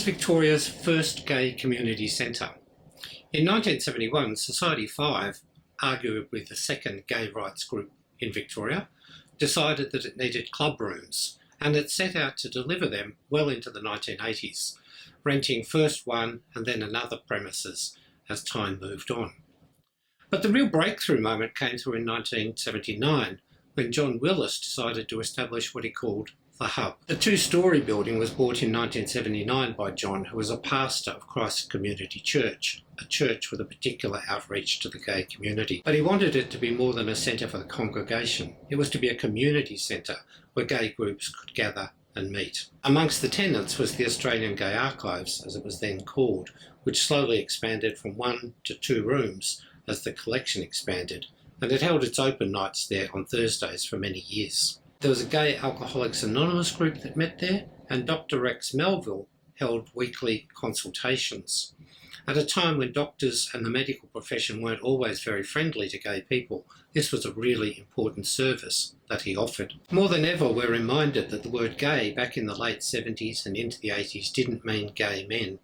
was Victoria's first gay community centre. In 1971, Society 5, arguably the second gay rights group in Victoria, decided that it needed club rooms, and it set out to deliver them well into the 1980s, renting first one and then another premises as time moved on. But the real breakthrough moment came through in 1979, when John Willis decided to establish what he called The Hub. The two-storey building was bought in 1979 by John, who was a pastor of Christ Community Church, a church with a particular outreach to the gay community. But he wanted it to be more than a centre for the congregation. It was to be a community centre where gay groups could gather and meet. Amongst the tenants was the Australian Gay Archives, as it was then called, which slowly expanded from 1 to 2 rooms as the collection expanded, and it held its open nights there on Thursdays for many years. There was a Gay Alcoholics Anonymous group that met there, and Dr. Rex Melville held weekly consultations. At a time when doctors and the medical profession weren't always very friendly to gay people, this was a really important service that he offered. More than ever, we're reminded that the word gay back in the late 70s and into the 80s didn't mean gay men.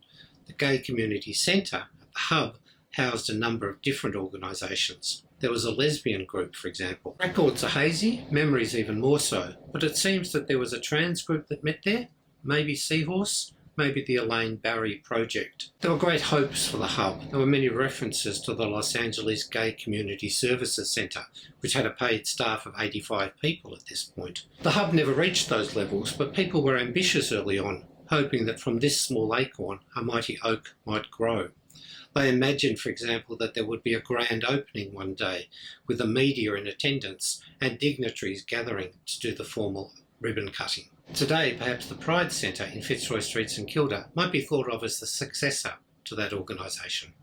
The Gay Community Centre at the Hub housed a number of different organisations. There was a lesbian group, for example. Records are hazy, memories even more so, but it seems that there was a trans group that met there, maybe Seahorse, maybe the Elaine Barry Project. There were great hopes for the Hub. There were many references to the Los Angeles Gay Community Services Centre, which had a paid staff of 85 people at this point. The Hub never reached those levels, but people were ambitious early on, hoping that from this small acorn, a mighty oak might grow. They imagined, for example, that there would be a grand opening one day, with the media in attendance and dignitaries gathering to do the formal ribbon cutting. Today, perhaps the Pride Centre in Fitzroy Street, St Kilda might be thought of as the successor to that organisation.